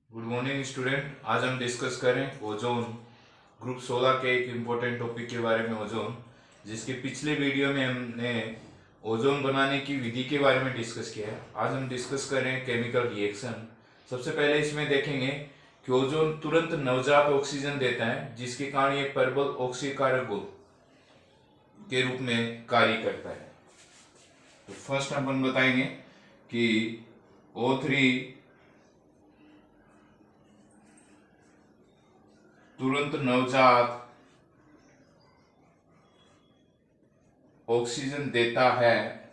Good morning student. आज हम discuss करें ओजोन ग्रुप 16 के एक इम्पोर्टेंट टॉपिक के बारे में, ओजोन, जिसके पिछले वीडियो में हमने ओजोन बनाने की विधि के बारे में डिस्कस किया है। आज हम डिस्कस करें केमिकल रिएक्शन। सबसे पहले इसमें देखेंगे कि ओजोन तुरंत नवजात ऑक्सीजन देता है, जिसके कारण ये प्रबल ऑक्सीकारक के रूप में कार्य करता है। तो फर्स्ट अपन बताएंगे कि O3 तुरंत नवजात ऑक्सीजन देता है,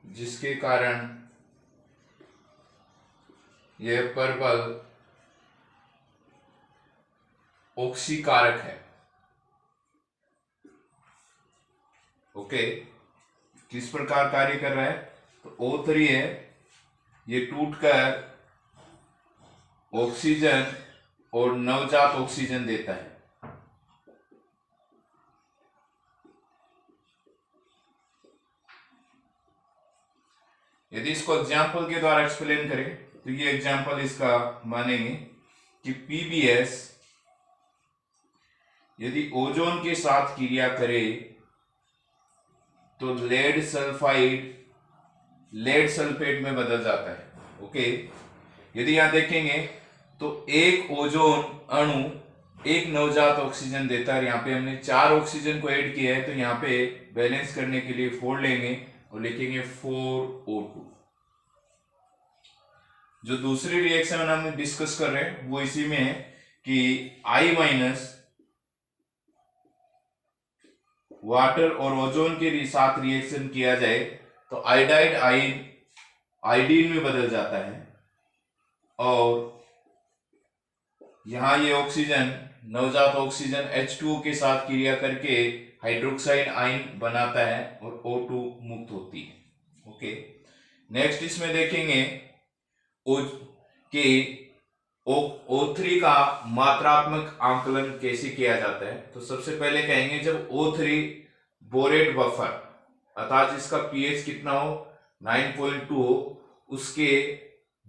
जिसके कारण यह प्रबल ऑक्सीकारक है। ओके, किस प्रकार कार्य कर रहा है? तो O3 है, ये टूटकर ऑक्सीजन और नवजात ऑक्सीजन देता है। यदि इसको एग्जाम्पल के द्वारा एक्सप्लेन करें तो ये एग्जाम्पल इसका मानेंगे कि PbS यदि ओजोन के साथ क्रिया करे तो लेड सल्फेट में बदल जाता है। ओके, यदि यहां देखेंगे तो एक ओजोन अणु एक नवजात ऑक्सीजन देता है। यहाँ पे हमने 4 ऑक्सीजन को ऐड किया है, तो यहाँ पे बैलेंस करने के लिए 4 लेंगे और लिखेंगे 4O2। जो दूसरी रिएक्शन हम डिस्कस कर रहे हैं वो इसी में है कि I- वाटर और ओजोन के साथ रिएक्शन किया जाए तो आयोडाइड आयोडीन में बदल जाता है, और यहां ये ऑक्सीजन नवजात ऑक्सीजन H2O के साथ क्रिया करके हाइड्रोक्साइड आयन बनाता है और O2 मुक्त होती है। ओके, नेक्स्ट इसमें देखेंगे कि O3 का मात्रात्मक आंकलन कैसे किया जाता है। तो सबसे पहले कहेंगे जब O3 बोरेट बफर अर्थात जिसका पीएच कितना हो 9.2 हो, उसके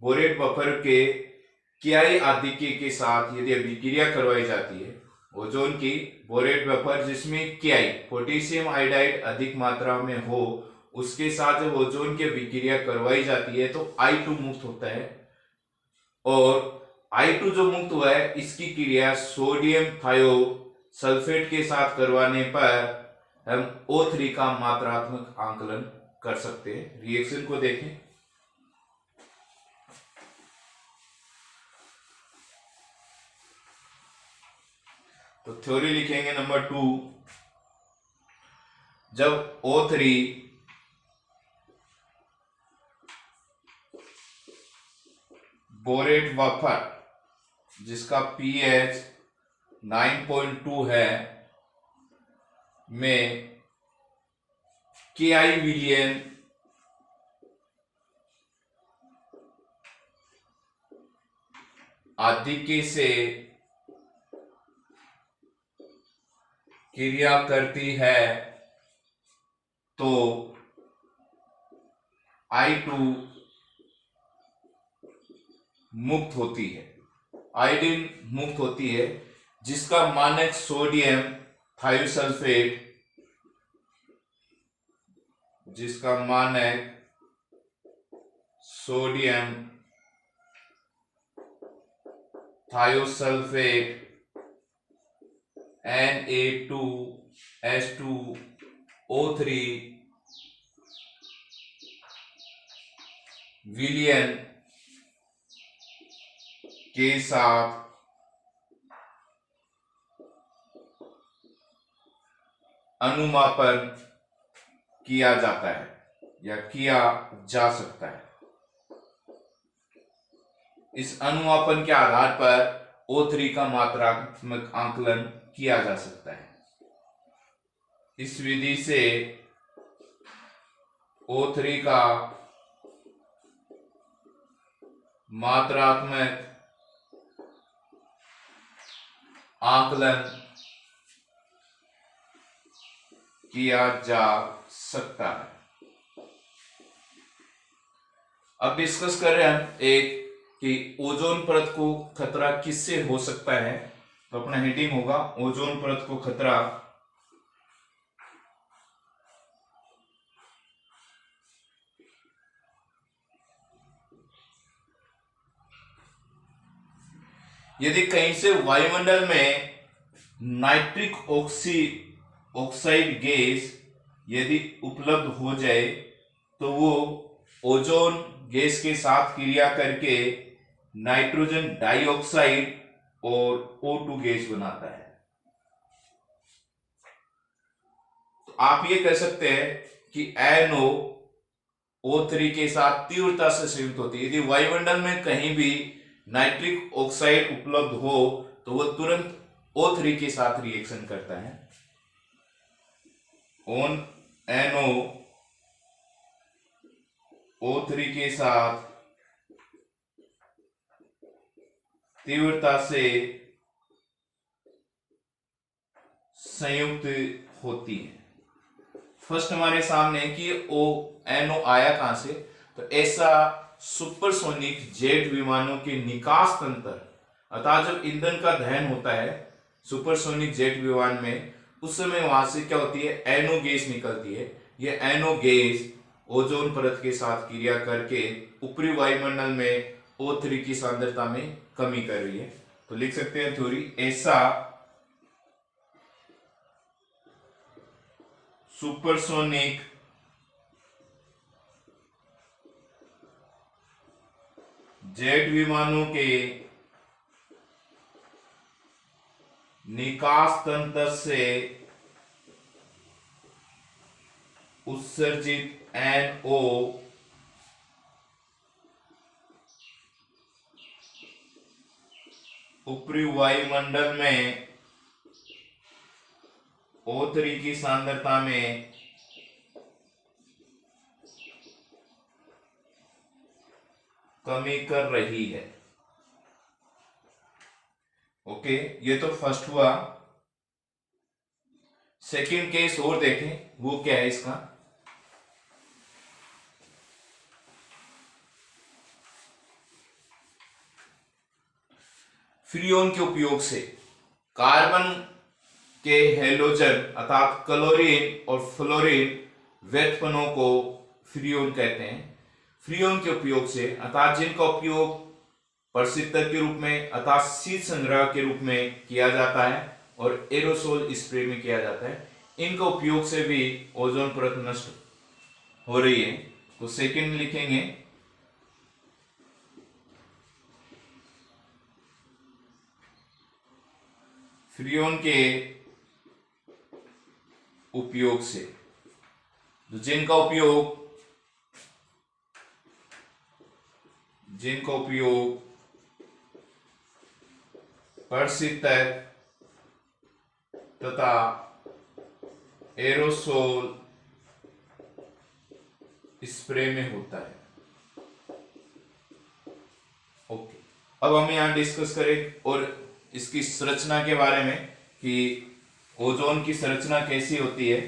बोरेट बफर के कियाई आधिक्य के साथ यदि अभिक्रिया करवाई जाती है, ओजोन की बोरेट बफर जिसमें कियाई पोटेशियम आयोडाइड अधिक मात्रा में हो, उसके साथ जब ओजोन की अभिक्रिया करवाई जाती है तो I2 मुक्त होता है, और I2 जो मुक्त हुआ है इसकी क्रिया सोडियम थायोसल्फेट के साथ करवाने पर हम O3 का मात्रात्मक आंकलन कर सकते हैं। रिएक्शन को देखें तो थ्योरी लिखेंगे नंबर 2। जब O3 बोरेट बफर जिसका पीएच 9.2 है में KI विलियन आधिक्य से क्रिया करती है तो I2 मुक्त होती है, आयोडीन मुक्त होती है, जिसका मानक सोडियम थायोसल्फेट Na2H2O3 विलियन के साथ अनुमापन किया जाता है या किया जा सकता है। इस अनुमापन के आधार पर O3 का मात्रात्मक आंकलन किया जा सकता है। इस विधि से O3 का मात्रात्मक आंकलन किया जा सकता है। अब डिस्कस कर रहे हैं हम एक कि ओजोन परत को खतरा किससे हो सकता है। तो अपना हेडिंग होगा ओजोन परत को खतरा यदि कहीं से वायुमंडल में नाइट्रिक ऑक्साइड गैस यदि उपलब्ध हो जाए तो वो ओजोन गैस के साथ क्रिया करके नाइट्रोजन डाइऑक्साइड और O2 गैस बनाता है। तो आप ये कह सकते हैं कि NO3 के साथ तीव्रता से संयुक्त होती है। यदि वायुमंडल में कहीं भी नाइट्रिक ऑक्साइड उपलब्ध हो तो वह तुरंत O3 के साथ रिएक्शन करता है। NO3 के साथ तीव्रता से संयुक्त होती है। फर्स्ट हमारे सामने कि NO आया कहां से, तो ऐसा सुपरसोनिक जेट विमानों के निकास तंत्र, अर्थात जब ईंधन का दहन होता है सुपरसोनिक जेट विमान में, उस समय वहां से क्या होती है, NO गैस निकलती है। यह NO गैस ओजोन परत के साथ क्रिया करके ऊपरी वायुमंडल में O3 की सांद्रता में कमी कर रही है। तो लिख सकते हैं थ्योरी, ऐसा सुपरसोनिक जेट विमानों के निकास तंत्र से उत्सर्जित NO ऊपरी वायुमंडल में O3 की सांद्रता में कमी कर रही है। ओके, ये तो फर्स्ट हुआ। सेकंड केस और देखें, वो क्या है इसका। फ्रीऑन के उपयोग से कार्बन के हेलोजन अर्थात क्लोरीन और फ्लोरीन व्युत्पन्नों को फ्रीऑन कहते हैं। फ्रीऑन के उपयोग से अर्थात जिनका उपयोग प्रशीतक के रूप में अर्थात शीत संग्रह के रूप में किया जाता है और एरोसोल स्प्रे में किया जाता है, इनका उपयोग से भी ओजोन परत नष्ट हो रही है। तो सेकंड लिखेंगे फ्रीऑन के उपयोग से, जिनका उपयोग प्रशीतक तथा एरोसोल स्प्रे में होता है। ओके, अब हम यहां डिस्कस करें और इसकी संरचना के बारे में कि ओजोन की संरचना कैसी होती है।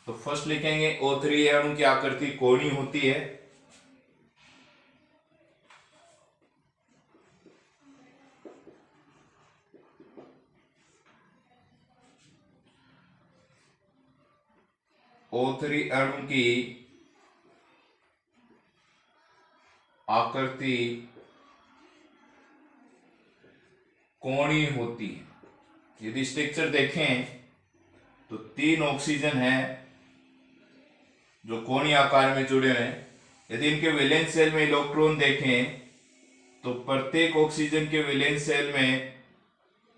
तो फर्स्ट लिखेंगे O3 अणु की आकृति कोणीय होती है। O3 अणु की आकृति कोणीय होती है। यदि स्ट्रक्चर देखें तो 3 ऑक्सीजन है जो कोणीय आकार में जुड़े हुए हैं। यदि इनके वैलेंस शेल में इलेक्ट्रॉन देखें तो प्रत्येक ऑक्सीजन के वैलेंस शेल में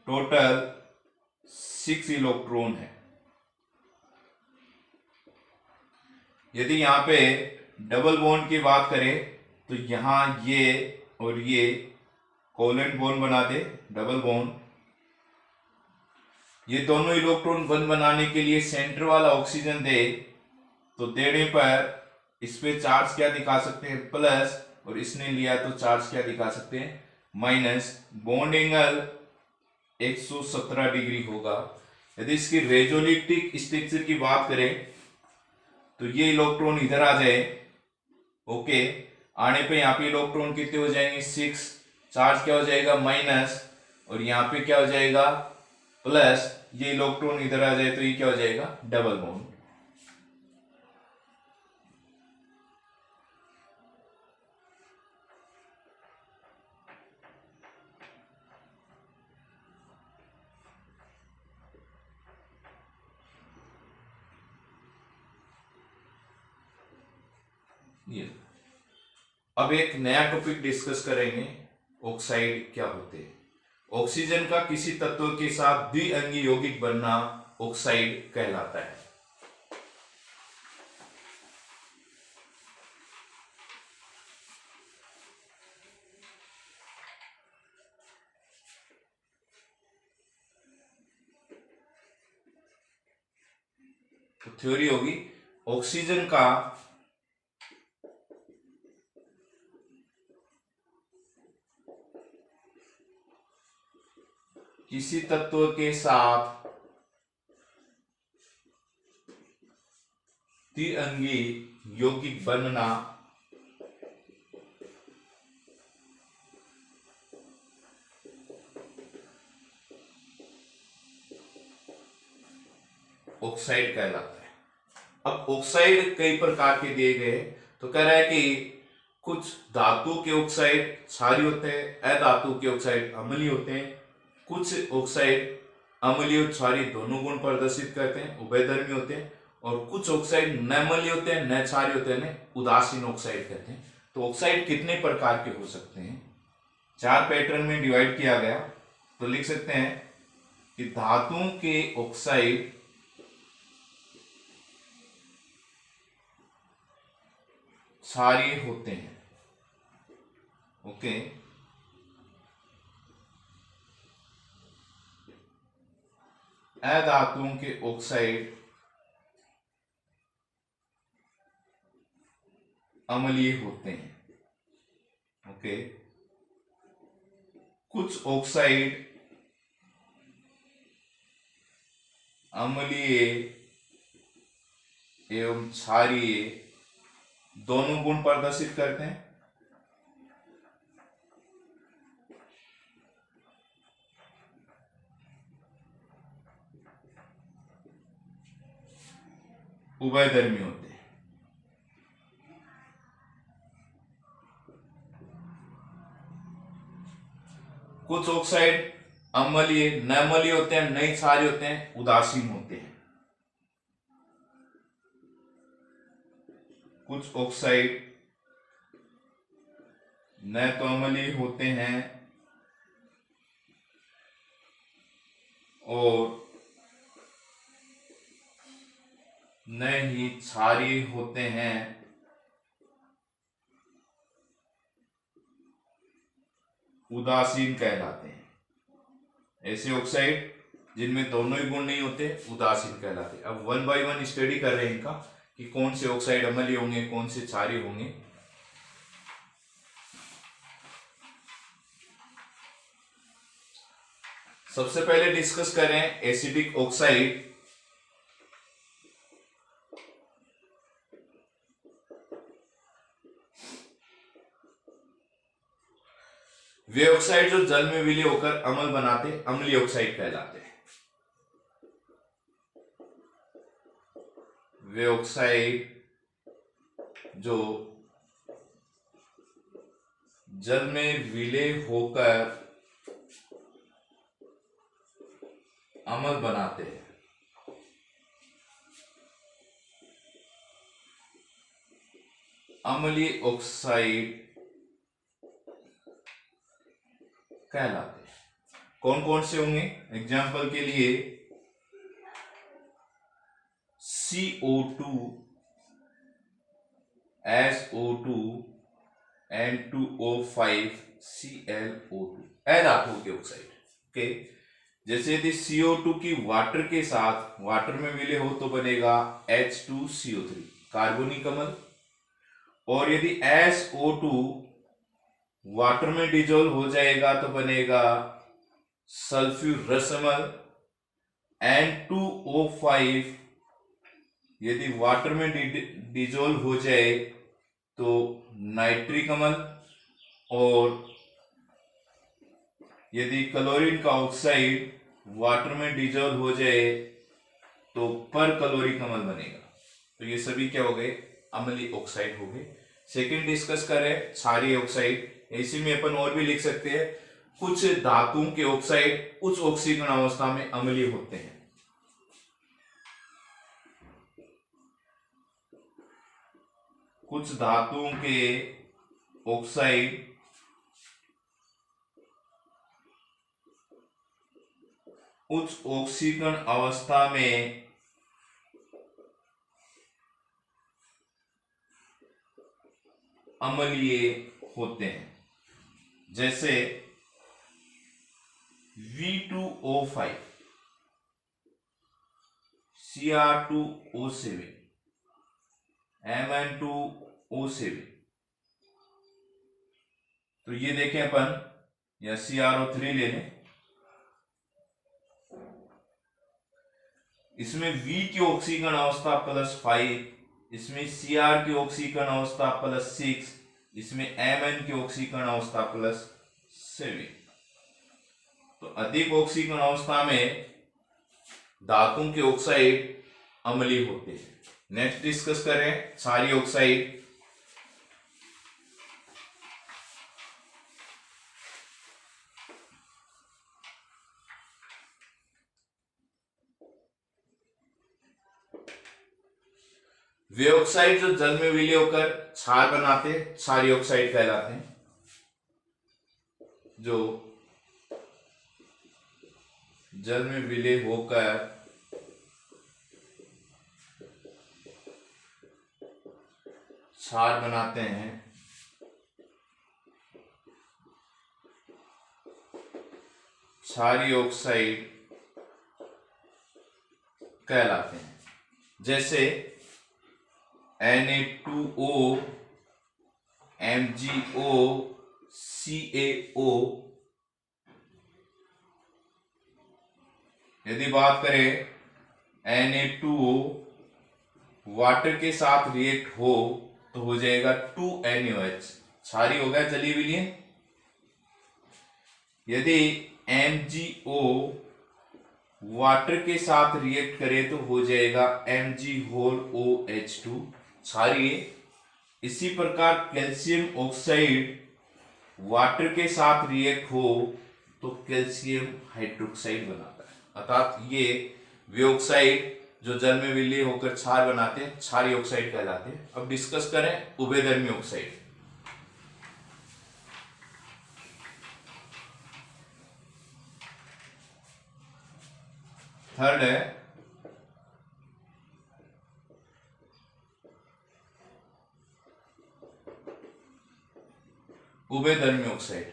टोटल 6 इलेक्ट्रॉन है। यदि यहाँ पे डबल बॉन्ड की बात करें तो यहां ये और ये कोवेलेंट बॉन्ड बना दे, डबल बॉन्ड। ये दोनों इलेक्ट्रॉन बंद बनाने के लिए सेंटर वाला ऑक्सीजन दे, तो देने पर इस पे चार्ज क्या दिखा सकते हैं, प्लस, और इसने लिया तो चार्ज क्या दिखा सकते हैं, माइनस। बॉन्ड एंगल 117 डिग्री होगा। यदि इसकी रेजोलिटिक स्ट्रक्चर की बात करें तो ये इलेक्ट्रॉन इधर आ जाए ओके, आने पे यहाँ पे इलेक्ट्रॉन कितने हो जाएंगे 6, चार्ज क्या हो जाएगा माइनस, और यहाँ पे क्या हो जाएगा प्लस, ये इलेक्ट्रॉन इधर आ जाए तो ये क्या हो जाएगा डबल बॉन्ड। ये अब एक नया टॉपिक डिस्कस करेंगे, ऑक्साइड क्या होते हैं। ऑक्सीजन का किसी तत्व के साथ द्विअंगी यौगिक बनना ऑक्साइड कहलाता है। तो थ्योरी होगी ऑक्सीजन का किसी तत्व के साथ द्विअंगी यौगिक बनना ऑक्साइड कहलाता है। अब ऑक्साइड कई प्रकार के दिए गए, तो कह रहा है कि कुछ धातु के ऑक्साइड क्षारीय होते हैं, अधातु के ऑक्साइड अम्लीय होते हैं, कुछ ऑक्साइड अम्लीय और क्षारीय दोनों गुण प्रदर्शित करते हैं, उभयधर्मी होते हैं, और कुछ ऑक्साइड न अम्लीय होते हैं न क्षारीय होते हैं, उदासीन ऑक्साइड कहते हैं। तो ऑक्साइड कितने प्रकार के हो सकते हैं, 4 पैटर्न में डिवाइड किया गया। तो लिख सकते हैं कि धातुओं के ऑक्साइड क्षारीय होते हैं, ओके, अधातुओं के ऑक्साइड अम्लीय होते हैं, ओके, कुछ ऑक्साइड अम्लीय एवं क्षारीय दोनों गुण प्रदर्शित करते हैं। उभयधर्मी होते हैं। कुछ ऑक्साइड अम्लीय न अम्लीय होते हैं, नहीं क्षारीय होते हैं, उदासीन होते हैं। कुछ ऑक्साइड न तो अम्लीय होते हैं और न ही क्षारीय होते हैं, उदासीन कहलाते हैं। ऐसे ऑक्साइड जिनमें दोनों ही गुण नहीं होते उदासीन कहलाते हैं। अब 1 बाय 1 स्टडी कर रहे हैं इनका कि कौन से ऑक्साइड अम्लीय होंगे, कौन से क्षारीय होंगे। सबसे पहले डिस्कस करें एसिडिक ऑक्साइड। वे ऑक्साइड जो जल में विलय होकर अम्ल बनाते अम्लीय ऑक्साइड कहलाते हैं। वे ऑक्साइड जो जल में विलय होकर अम्ल बनाते हैं, अम्लीय ऑक्साइड कहलाते हैं। कौन कौन से होंगे, एग्जाम्पल के लिए CO2, SO2, N2O5, ClO2 अधातुओं के ऑक्साइड। ओके, जैसे यदि CO2 की वाटर के साथ वाटर में विलय हो तो बनेगा H2CO3 कार्बनिक अम्ल, और यदि SO2 वाटर में डिजोल्व हो जाएगा तो बनेगा सल्फ्यूरस अम्ल। N2O5 यदि वाटर में डिजोल्व हो जाए तो नाइट्रिक अम्ल, और यदि क्लोरीन का ऑक्साइड वाटर में डिजोल्व हो जाए तो पर क्लोरिक अम्ल बनेगा। तो ये सभी क्या हो गए, अम्लीय ऑक्साइड हो गए। सेकंड डिस्कस करें क्षारीय ऑक्साइड। इसी में अपन और भी लिख सकते हैं, कुछ धातुओं के ऑक्साइड उच्च ऑक्सीकरण अवस्था में अम्लीय होते हैं। कुछ धातुओं के ऑक्साइड उच्च ऑक्सीकरण अवस्था में अम्लीय होते हैं। जैसे V2O5, Cr2O7, Mn2O7। तो ये देखें अपन, या CrO3 ले लें, इसमें V की ऑक्सीकरण अवस्था +5, इसमें Cr की ऑक्सीकरण अवस्था +6, इसमें Mn की ऑक्सीकरण अवस्था +7। तो अधिक ऑक्सीकरण अवस्था में धातुओं के ऑक्साइड अम्लीय होते हैं। नेक्स्ट डिस्कस करें क्षारीय ऑक्साइड। वे ऑक्साइड जो जल में विलय होकर क्षार बनाते हैं क्षारीय ऑक्साइड कहलाते हैं। जो जल में विलय होकर क्षार बनाते हैं क्षारीय ऑक्साइड कहलाते हैं। जैसे Na2O, MgO, CaO। यदि बात करें Na2O वाटर के साथ रिएक्ट हो तो हो जाएगा 2NaOH, क्षारीय हो गया जलीय विलयन। यदि MgO वाटर के साथ रिएक्ट करे तो हो जाएगा MgOH2, क्षारीय। इसी प्रकार कैल्शियम ऑक्साइड वाटर के साथ रिएक्ट हो तो कैल्शियम हाइड्रोक्साइड बनाता है। अर्थात ये वे ऑक्साइड जो जल में विलय होकर क्षार बनाते हैं क्षारीय ऑक्साइड कहलाते हैं। अब डिस्कस करें उभयधर्मी ऑक्साइड। थर्ड है उभयधर्मी ऑक्साइड।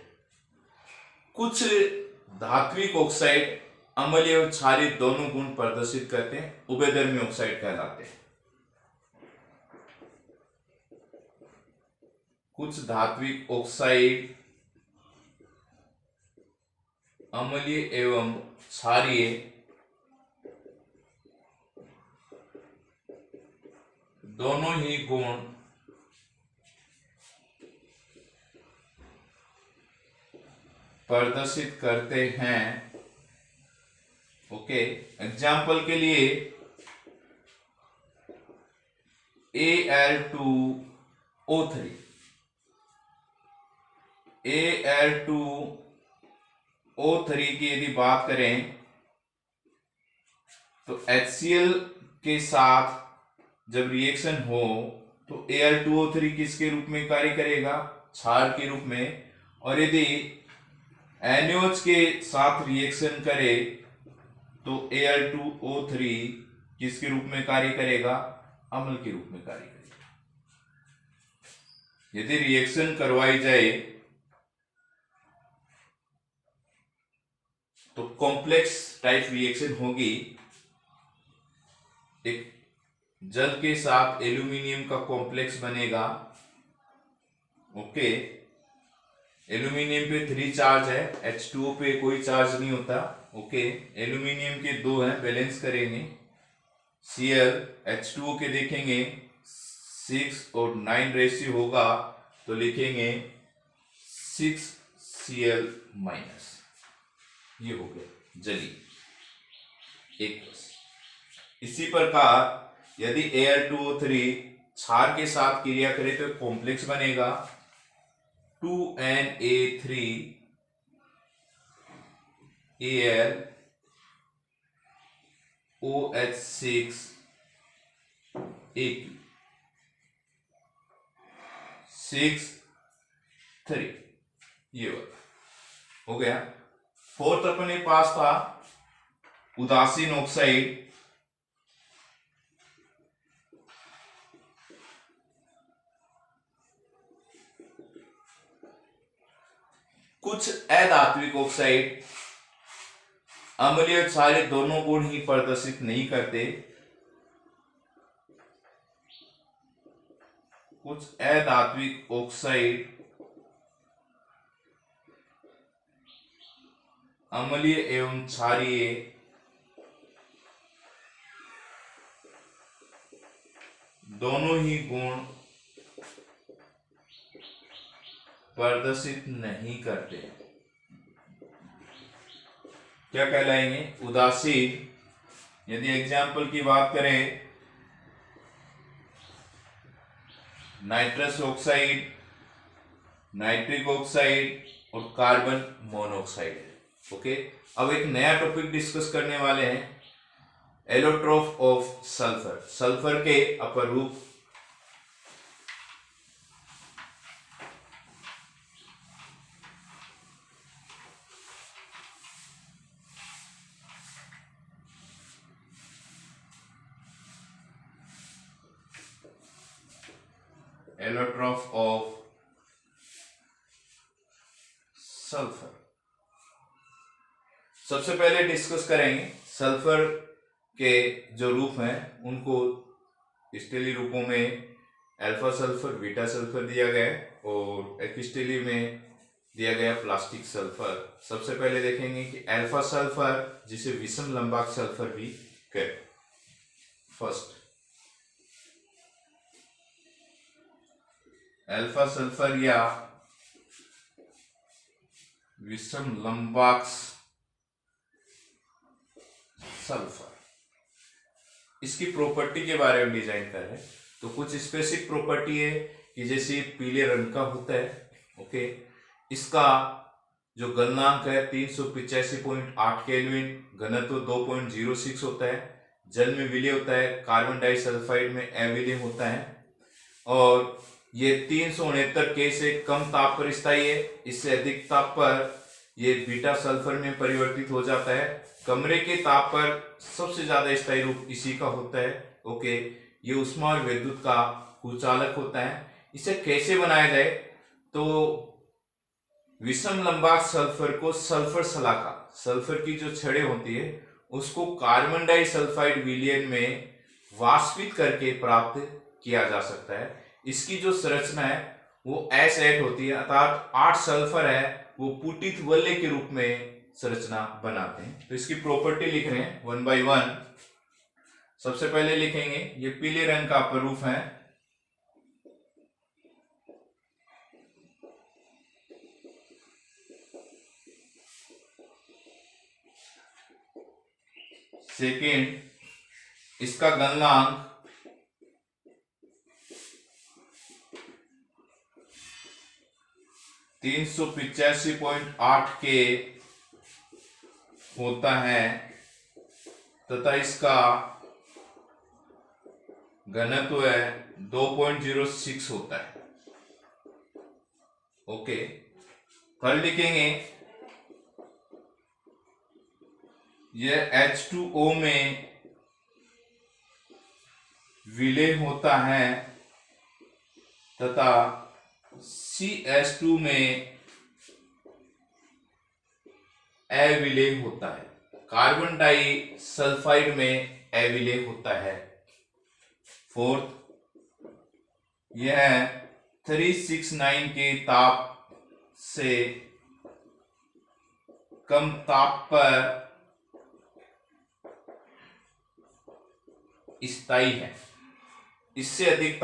कुछ धात्विक ऑक्साइड अम्लीय और क्षारीय दोनों गुण प्रदर्शित करते हैं, उभयधर्मी ऑक्साइड कहलाते हैं। कुछ धात्विक ऑक्साइड अम्लीय एवं क्षारीय दोनों ही गुण प्रदर्शित करते हैं। ओके, एग्जाम्पल के लिए Al2O3, Al2O3 की यदि बात करें तो HCl के साथ जब रिएक्शन हो तो Al2O3 किसके रूप में कार्य करेगा, क्षार के रूप में। और यदि NaOH के साथ रिएक्शन करे तो Al2O3 किसके रूप में कार्य करेगा, अम्ल के रूप में कार्य करेगा। यदि रिएक्शन करवाई जाए तो कॉम्प्लेक्स टाइप रिएक्शन होगी। एक जल के साथ एल्यूमिनियम का कॉम्प्लेक्स बनेगा। ओके, एल्यूमिनियम पे 3 चार्ज है, H2O पे कोई चार्ज नहीं होता। ओके, एल्यूमिनियम के 2 हैं, बैलेंस करेंगे। Cl H2O के देखेंगे 6 और 9 रेशियो होगा तो लिखेंगे 6Cl माइनस। ये हो गया जली एक। इसी प्रकार यदि Al2O3 क्षार के साथ क्रिया करे तो कॉम्प्लेक्स बनेगा 2Na3Al OH6Aq 6,3। ये हो गया। फोर्थ अपने पास था उदासीन ऑक्साइड। कुछ अधात्विक ऑक्साइड अम्लीय और क्षारीय दोनों गुण ही प्रदर्शित नहीं करते। कुछ अधात्विक ऑक्साइड अम्लीय एवं क्षारीय दोनों ही गुण प्रदर्शित नहीं करते। क्या कहलाएंगे? उदासीन। यदि एग्जाम्पल की बात करें, नाइट्रस ऑक्साइड, नाइट्रिक ऑक्साइड और कार्बन मोनोऑक्साइड। ओके, अब एक नया टॉपिक डिस्कस करने वाले हैं, एलोट्रोफ ऑफ सल्फर। सल्फर के अपर रूप। एलोट्रोफ ऑफ सल्फर। सबसे पहले डिस्कस करेंगे सल्फर के जो रूप हैं उनको। स्टेली रूपों में अल्फा सल्फर, बीटा सल्फर दिया गया है और एपिस्टेली में दिया गया प्लास्टिक सल्फर। सबसे पहले देखेंगे कि अल्फा सल्फर, जिसे विषम लंबाक सल्फर भी कहते। फर्स्ट, अल्फा सल्फर या विषम लंबाक सल्फर, इसकी प्रॉपर्टी के बारे में डिजाइन कर रहे हैं। तो कुछ स्पेसिफिक प्रॉपर्टी है कि जैसे पीले रंग का होता है। ओके, इसका जो गलनांक है 385.8 केल्विन, घनत्व 2.06 होता है, जल में विलय होता है, कार्बन डाइसल्फाइड में अविलय होता है और ये 369 के से कम ताप पर स्थायी है। इससे अधिक ताप पर ये बीटा सल्फर में परिवर्तित हो जाता है। कमरे के ताप पर सबसे ज्यादा स्थायी रूप इसी का होता है। ओके, ये ऊष्मा और विद्युत का कुचालक होता है। इसे कैसे बनाया जाए? तो विषम लंबाक सल्फर को सल्फर शलाका, सल्फर की जो छड़ें होती है उसको कार्बन डाइसल्फाइड विलयन में वाष्पित करके प्राप्त किया जा सकता है। इसकी जो संरचना है वो S8 होती है, अर्थात 8 सल्फर है वो पुटित वलय के रूप में संरचना बनाते हैं। तो इसकी प्रॉपर्टी लिख रहे हैं 1 by 1। सबसे पहले लिखेंगे ये पीले रंग का अपरूप है, सेकेंड इसका गलनांक 385.8 के होता है तथा इसका घनत्व है 2.06 होता है। ओके, थर्ड लिखेंगे यह H2O में विलय होता है तथा CH2 में अविलय होता है। कार्बन डाई सल्फाइड में अविलय होता है। फोर्थ, यह 369 के ताप से कम ताप पर स्थायी है। इससे अधिक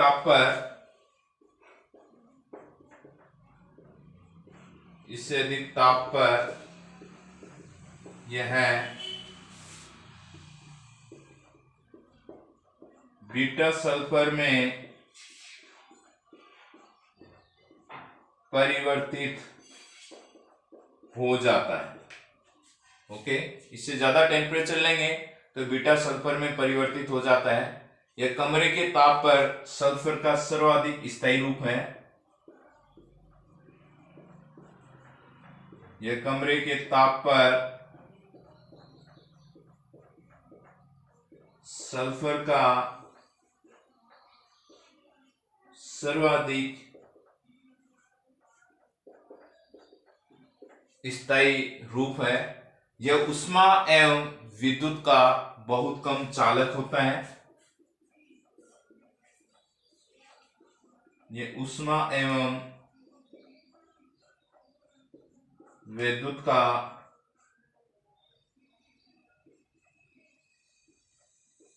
ताप पर यह बीटा सल्फर में परिवर्तित हो जाता है। ओके, इससे ज्यादा टेम्परेचर लेंगे तो बीटा सल्फर में परिवर्तित हो जाता है। यह कमरे के ताप पर सल्फर का सर्वाधिक स्थायी रूप है। यह कमरे के ताप पर सल्फर का सर्वाधिक स्थायी रूप है। यह ऊष्मा एवं विद्युत का बहुत कम चालक होता है। यह ऊष्मा एवं विद्युत का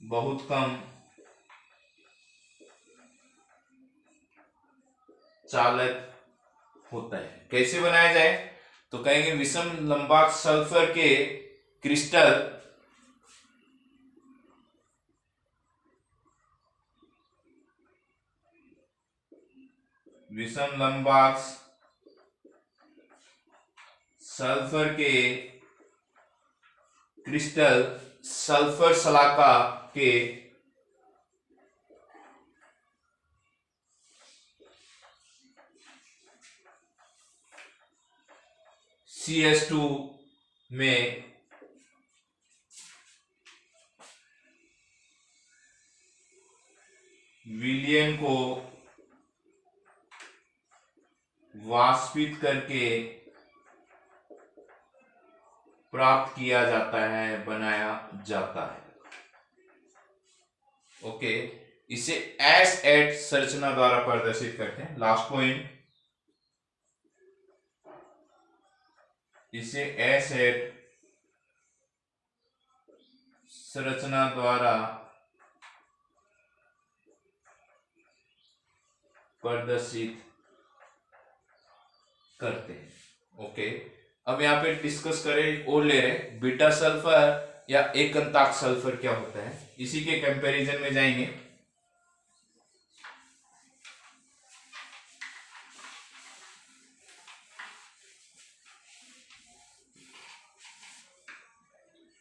बहुत कम चालक होता है। कैसे बनाया जाए तो कहेंगे विषम लंबाक सल्फर के क्रिस्टल विषम लंबाक सल्फर के क्रिस्टल सल्फर शलाका के CH2 में विलयन को वाष्पित करके प्राप्त किया जाता है, बनाया जाता है। ओके, इसे S8 संरचना द्वारा प्रदर्शित करते हैं। लास्ट पॉइंट, इसे S8 संरचना द्वारा प्रदर्शित करते हैं। ओके, अब यहाँ पे डिस्कस करें और ले रहे बीटा सल्फर या एकंताक सल्फर क्या होता है, इसी के कंपैरिजन में जाएंगे।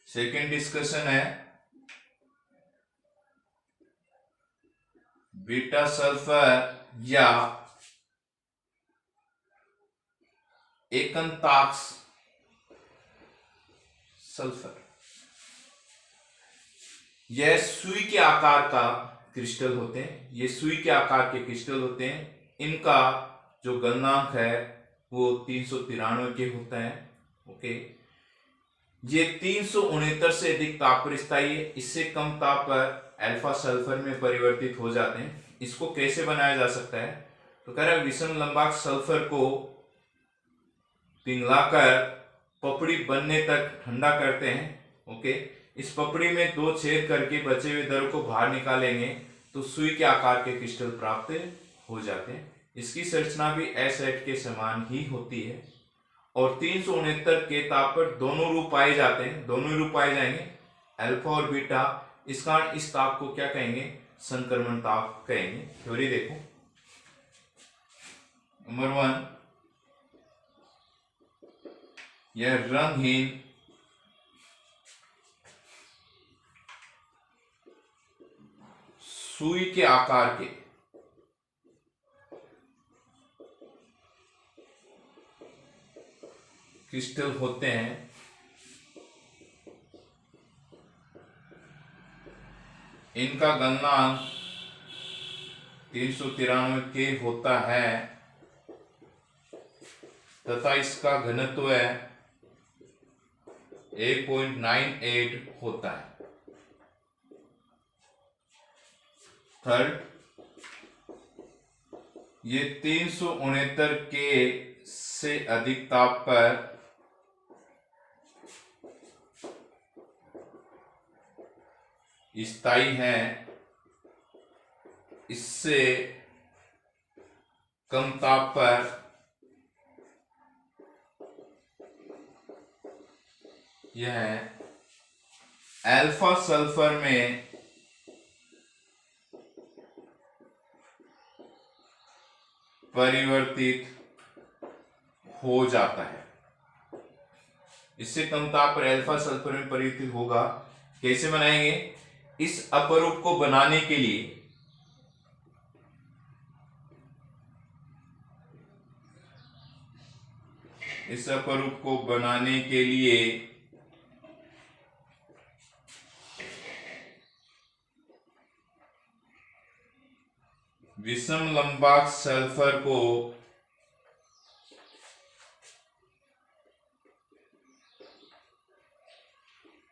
सेकेंड डिस्कशन है बीटा सल्फर या एकंताक सल्फर। यह सुई के आकार का क्रिस्टल होते हैं। ये सुई के आकार के क्रिस्टल होते हैं। इनका जो गलनांक है वो 393 के होता है। ओके, ये 369 से अधिक ताप पर स्थायी है। इससे कम ताप पर अल्फा सल्फर में परिवर्तित हो जाते हैं। इसको कैसे बनाया जा सकता है तो कह रहा है विषम लंबाक सल्फर को पिघलाकर पपड़ी बनने तक ठंडा करते हैं। ओके, इस पपड़ी में 2 छेद करके बचे हुए द्रव को बाहर निकालेंगे तो सुई के आकार के क्रिस्टल प्राप्त हो जाते हैं। इसकी संरचना भी S8 के समान ही होती है और 369 के ताप पर दोनों रूप पाए जाते हैं। दोनों रूप पाए जाएंगे, अल्फा और बीटा। इस कारण इस ताप को क्या कहेंगे, संक्रमण ताप कहेंगे। थ्योरी देखो, नंबर 1, यह रंगहीन सुई के आकार के क्रिस्टल होते हैं। इनका गलनांक 393 के होता है तथा इसका घनत्व 1.98 होता है। थर्ड, ये 369 के से अधिक ताप पर स्थायी है इससे कम ताप पर यह अल्फा सल्फर में परिवर्तित हो जाता है। इससे कम ताप पर अल्फा सल्फर में परिवर्तित होगा। कैसे बनाएंगे? इस अपरूप को बनाने के लिए विषम लंबाक सल्फर को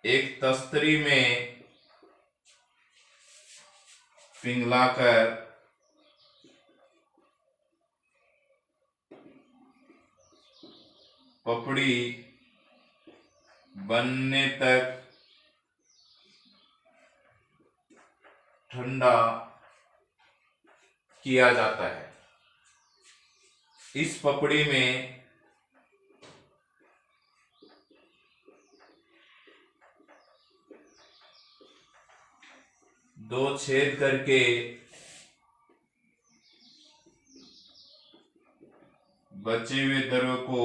एक तस्तरी में पिघलाकर पपड़ी बनने तक ठंडा किया जाता है। इस पपड़ी में दो छेद करके बचे हुए द्रव को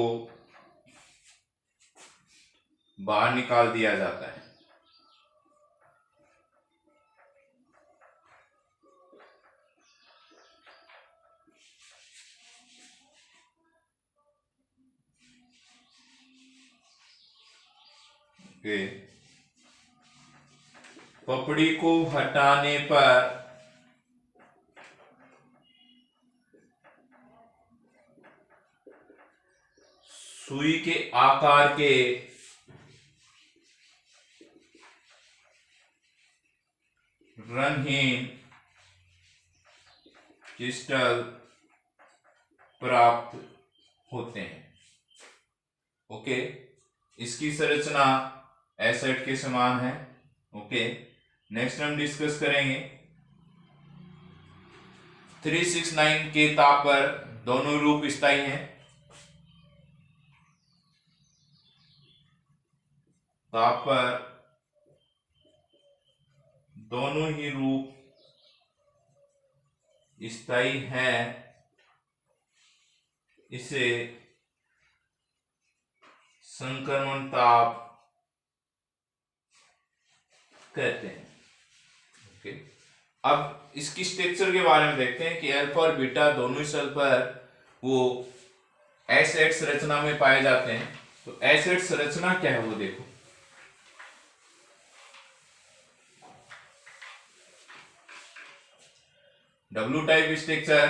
बाहर निकाल दिया जाता है। पपड़ी को हटाने पर सुई के आकार के रंगहीन क्रिस्टल प्राप्त होते हैं। ओके, इसकी संरचना एसिड के समान है। ओके, नेक्स्ट हम डिस्कस करेंगे 369 के ताप पर दोनों रूप स्थायी हैं। ताप पर दोनों ही रूप स्थायी हैं। इसे संक्रमण ताप कहते हैं। ओके, अब इसकी स्ट्रक्चर के बारे में देखते हैं कि अल्फा और बीटा दोनों ही सल्फर वो एसिड संरचना में पाए जाते हैं। तो एसिड संरचना क्या है वो देखो। W type structure,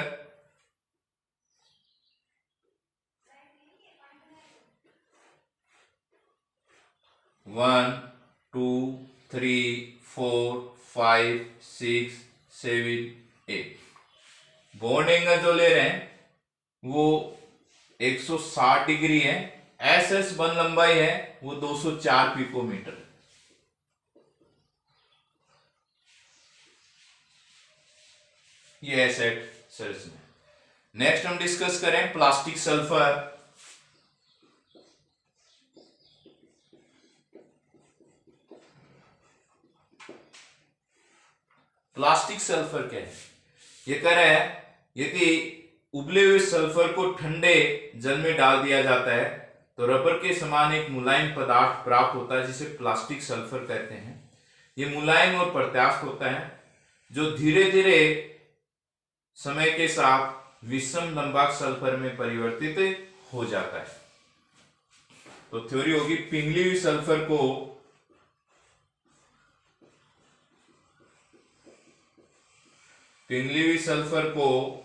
one two three four five six seven eight. Bond angle जो ले रहे हैं वो 160 डिग्री है। एस एस बंध लंबाई है वो 204 पिकोमीटर। ये एसिड संरचना। नेक्स्ट हम डिस्कस करें प्लास्टिक सल्फर। प्लास्टिक सल्फर क्या है? ये कह रहा है यदि उबले हुए सल्फर को ठंडे जल में डाल दिया जाता है तो रबर के समान एक मुलायम पदार्थ प्राप्त होता है जिसे प्लास्टिक सल्फर कहते हैं। ये मुलायम और प्रत्यास्थ होता है जो धीरे धीरे समय के साथ विषम लंबाक सल्फर में परिवर्तित हो जाता है। तो थ्योरी होगी पिघली हुई सल्फर को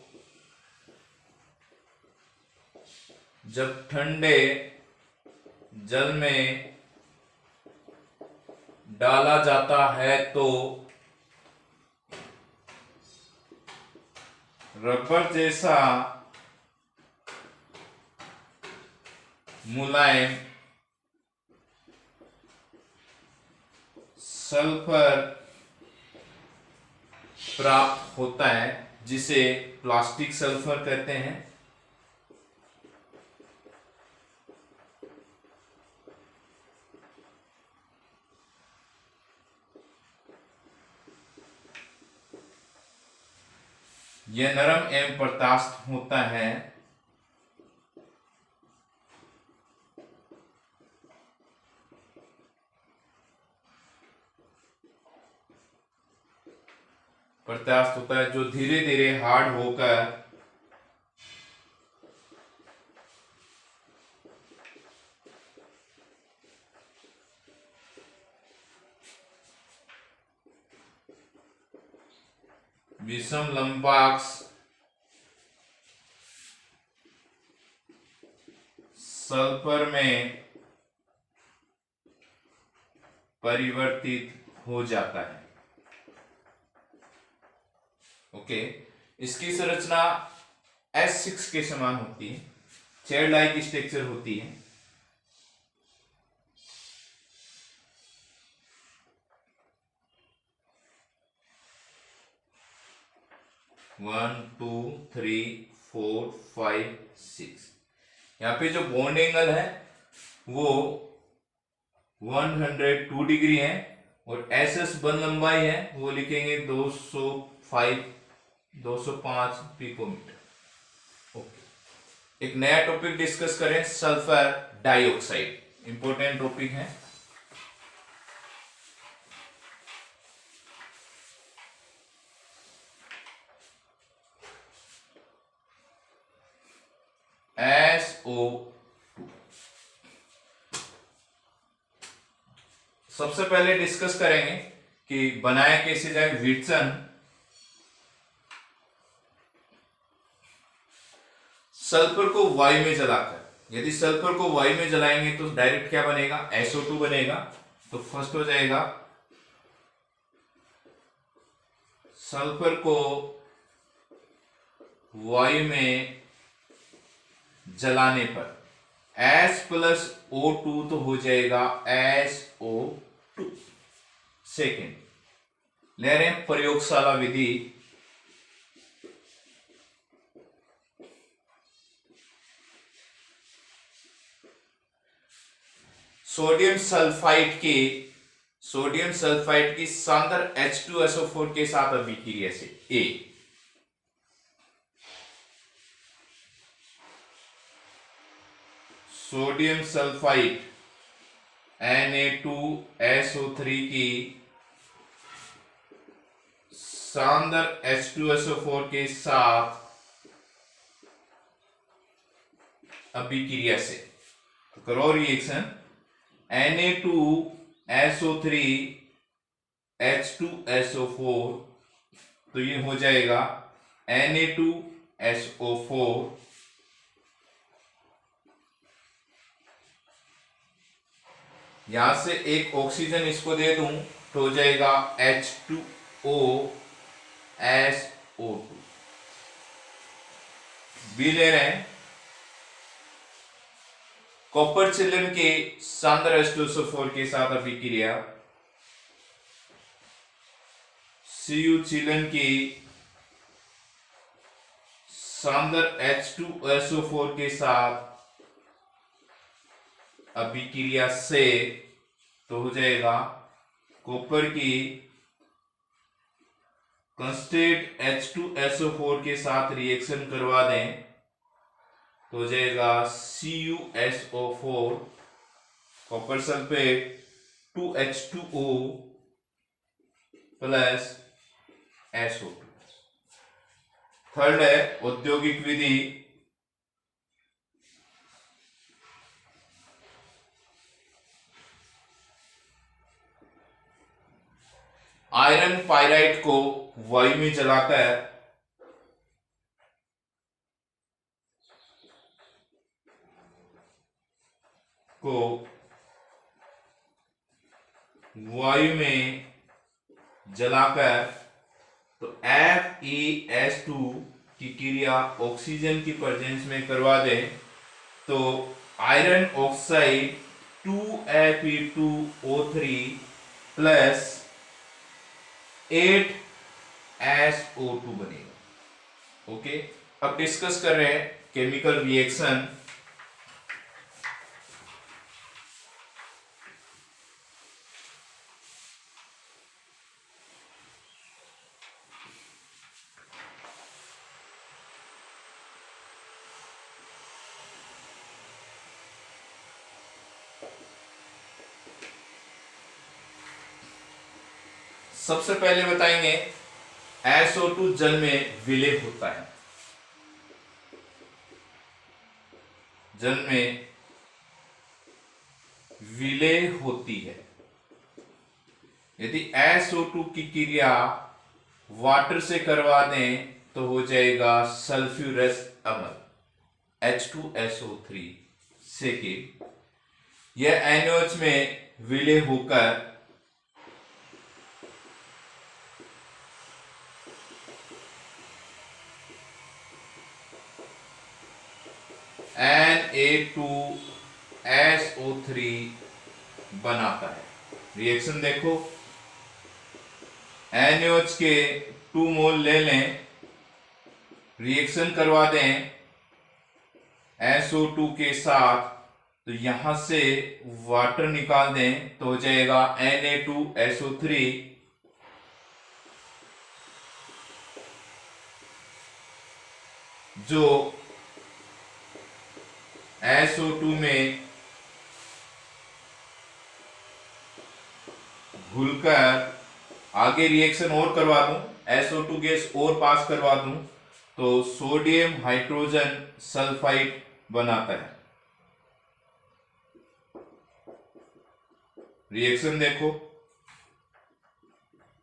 जब ठंडे जल में डाला जाता है तो रबर जैसा मुलायम सल्फर प्राप्त होता है, जिसे प्लास्टिक सल्फर कहते हैं। यह नरम एवं प्रत्यास्थ होता है। प्रत्यास्थ होता है जो धीरे धीरे हार्ड होकर विषम लंबाक्ष सल्फर में परिवर्तित हो जाता है। ओके, इसकी संरचना S6 के समान होती है, चेयर लाइक स्ट्रक्चर होती है। One two three four five six. यहाँ पे जो बॉन्ड एंगल है वो 102 डिग्री है और SS बंध लंबाई है वो लिखेंगे 205 पिकोमीटर। ओके, एक नया टॉपिक डिस्कस करें, सल्फर डाइऑक्साइड, इंपॉर्टेंट टॉपिक है। SO2 सबसे पहले डिस्कस करेंगे कि बनाया कैसे जाए। विल्सन सल्फर को वायु में जलाकर, यदि सल्फर को वायु में जलाएंगे तो डायरेक्ट क्या बनेगा, SO2 बनेगा। तो फर्स्ट हो जाएगा सल्फर को वायु में जलाने पर S प्लस O2 तो हो जाएगा SO2। सेकेंड ले रहे हैं प्रयोगशाला विधि। सोडियम सल्फाइड की सांद्र H2SO4 के साथ अभिक्रिया से A, सोडियम सल्फाइड Na2SO3 की सांद्र H2SO4 के साथ अभिक्रिया से तो करो रिएक्शन Na2SO3 H2SO4, तो ये हो जाएगा Na2SO4 यहां से एक ऑक्सीजन इसको दे दूं तो हो जाएगा H2OSO2। बी ले रहे हैं कॉपर चिलन के सांद्र H2SO4 के साथ अभिक्रिया Cu चिलन की सांद्र H2SO4 के साथ अभिक्रिया से, तो हो जाएगा कॉपर की कंस्टेंट H2SO4 के साथ रिएक्शन करवा दें तो हो जाएगा CuSO4 copper sulphate 2H2O plus SO2। Third है औद्योगिक विधि। आयरन पाइराइट को वायु में जलाकर तो FeS2 की क्रिया ऑक्सीजन की प्रेजेंस में करवा दें तो iron oxide 2Fe2O3 plus 8 SO2 बनेगा। ओके, अब डिस्कस कर रहे हैं केमिकल रिएक्शन। सबसे पहले बताएंगे SO2 जल में विलय होता है। जल में विलय होती है। यदि SO2 की क्रिया वाटर से करवा दें तो हो जाएगा सल्फ्यूरस अम्ल H2SO3 से कि यह NaOH में विलय होकर Na2SO3 बनाता है। रिएक्शन देखो, NaOH के 2 मोल ले लें, रिएक्शन करवा दें SO2 के साथ, तो यहां से वाटर निकाल दें तो हो जाएगा Na2SO3 जो SO2 में घुलकर आगे रिएक्शन और करवा दूं, SO2 गैस और पास करवा दूं तो सोडियम हाइड्रोजन सल्फाइड बनाता है। रिएक्शन देखो,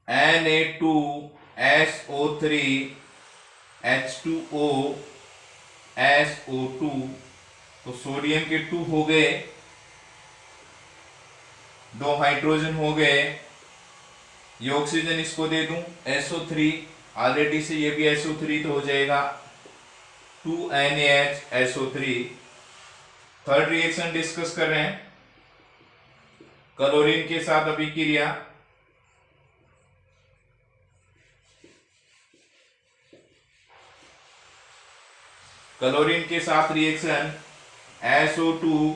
Na2SO3 H2O SO2, तो सोडियम के 2 हो गए, 2 हाइड्रोजन हो गए, ये ऑक्सीजन इसको दे दूं SO3, ऑलरेडी से ये भी SO3 तो हो जाएगा 2NaHSO3। थर्ड रिएक्शन डिस्कस कर रहे हैं क्लोरीन के साथ अभिक्रिया। क्लोरीन के साथ रिएक्शन SO2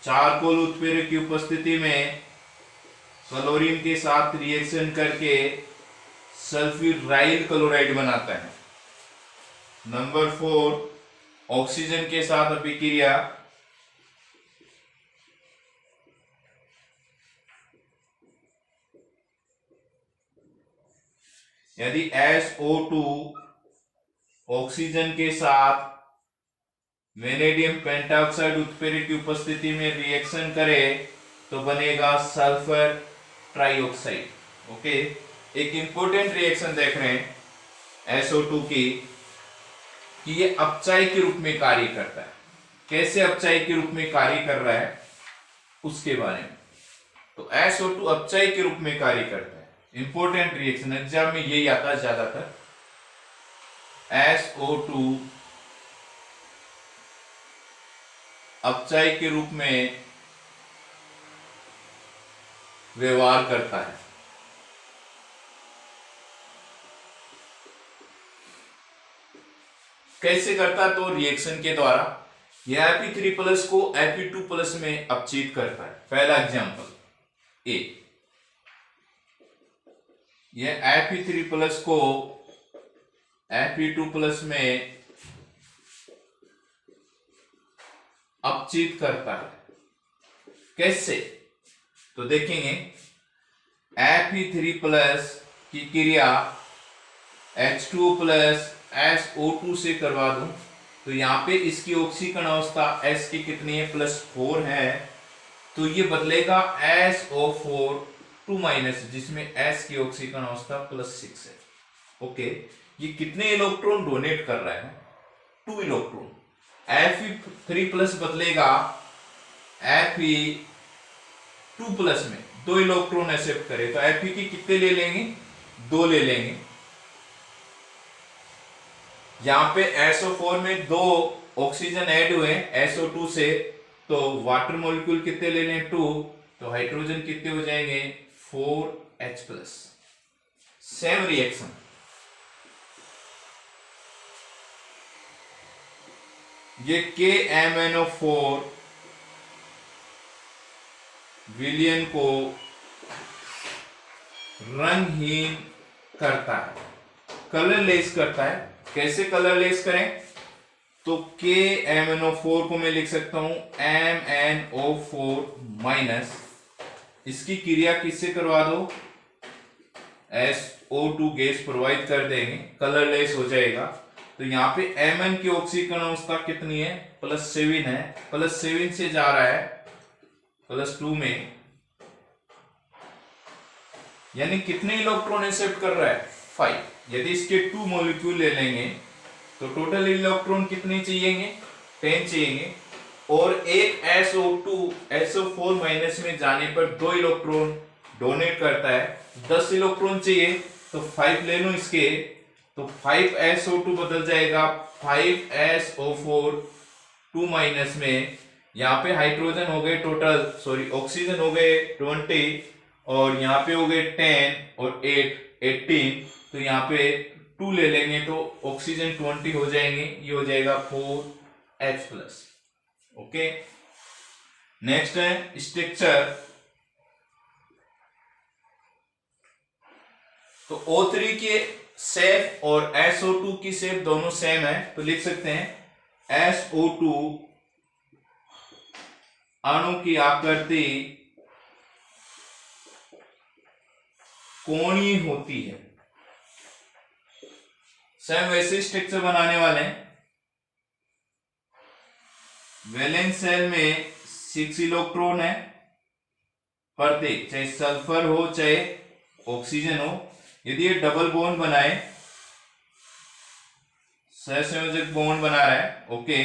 चारकोल उत्प्रेरक की उपस्थिति में क्लोरीन के साथ रिएक्शन करके सल्फ्यूराइल क्लोराइड बनाता है। नंबर 4, ऑक्सीजन के साथ अभिक्रिया। यदि SO2 ऑक्सीजन के साथ वेनेडियम पेंटाऑक्साइड उत्प्रेरक की उपस्थिति में रिएक्शन करे तो बनेगा सल्फर ट्राइऑक्साइड। ओके, एक इंपॉर्टेंट रिएक्शन देख रहे हैं SO2 की कि ये अपचायी के रूप में कार्य करता है। कैसे अपचायी के रूप में कार्य कर रहा है उसके बारे में। तो SO2 अपचायी के रूप में कार्य करता है। इंपॉर्टेंट रिएक्शन एग्जाम में यही आता है ज्यादातर। SO2 अपचायी के रूप में व्यवहार करता है। कैसे करता है? तो रिएक्शन के द्वारा यह Fe3+ को Fe2+ में अपचित करता है। पहला एग्जांपल ए, यह Fe3+ को Fe2+ में अपचित करता है। कैसे? तो देखेंगे Fe3+ की क्रिया H2+ SO2 से करवा दूं तो यहाँ पे इसकी ऑक्सीकरण अवस्था S की कितनी है? +4 है, तो ये बदलेगा SO4 2-, जिसमें S की ऑक्सीकरण अवस्था +6 है। ओके, ये कितने इलेक्ट्रॉन डोनेट कर रहा है? 2 इलेक्ट्रॉन। Fe3+ बदलेगा Fe2+ में 2 इलेक्ट्रॉन एक्सेप्ट करे तो Fe की कितने ले लेंगे? 2 ले लेंगे। यहां पे SO4 में 2 ऑक्सीजन ऐड हुए SO2 से, तो वाटर मॉलिक्यूल कितने ले लें? 2, तो हाइड्रोजन कितने हो जाएंगे? 4H+। सेम रिएक्शन ये KMnO4 विलयन को रंगहीन करता है, कलरलेस करता है। कैसे कलरलेस करें? तो KMnO4 को मैं लिख सकता हूं MnO4 माइनस, इसकी क्रिया किससे करवा दो? SO2 गैस प्रोवाइड कर देंगे, कलरलेस हो जाएगा। तो यहाँ पे Mn की ऑक्सीकरण अवस्था कितनी है? +7 है। +7 से जा रहा है +2 में, यानी कितने इलेक्ट्रॉन एक्सेप्ट कर रहा है? 5। यदि इसके 2 मॉलिक्यूल ले लेंगे तो टोटल इलेक्ट्रॉन कितने चाहिएंगे? 10 चाहिएंगे। और एक SO4 माइनस में जाने पर 2 इलेक्ट्रॉन डोनेट करता है, 10 इलेक्ट्रॉन चाहिए तो 5 ले लो इसके, तो 5SO2 बदल जाएगा 5SO4 2 माइनस में। यहाँ पे हाइड्रोजन हो गए टोटल, सॉरी ऑक्सीजन हो गए 20, और यहाँ पे हो गए 10 और 8 18। तो यहाँ पे 2 ले लेंगे तो ऑक्सीजन 20 हो जाएंगे, ये हो जाएगा 4H+। ओके, नेक्स्ट है स्ट्रक्चर। तो O3 के शेप और SO2 की शेप दोनों सेम है, तो लिख सकते हैं SO2 अणु की आकृति कोणीय होती है। सेम वैसे स्ट्रक्चर बनाने वाले हैं। वैलेंस शेल में 6 इलेक्ट्रॉन है प्रत्येक, चाहे सल्फर हो चाहे ऑक्सीजन हो। यदि ये डबल बॉन्ड बनाए, सहसंयोजक बॉन्ड बना रहा है, ओके,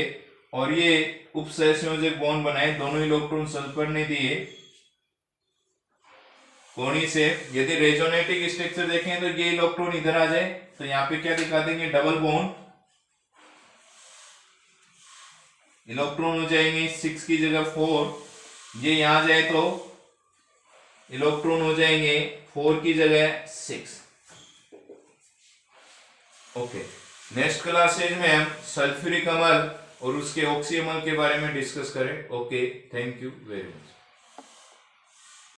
और ये उप सहसंयोजक बॉन्ड बनाए, दोनों इलेक्ट्रॉन सल्फर ने दिए कोणीय से। यदि रेजोनेटिक स्ट्रक्चर देखें तो ये इलेक्ट्रॉन इधर आ जाए, तो यहाँ पे क्या दिखा देंगे? डबल बॉन्ड, इलेक्ट्रॉन हो जाएंगे 6 की जगह 4। ये यहां जाए तो इलेक्ट्रॉन हो जाएंगे 4 की जगह 6। ओके, नेक्स्ट क्लासेज में हम सल्फ्यूरिक अम्ल और उसके ऑक्सी अम्ल के बारे में डिस्कस करें। Okay, thank you very much.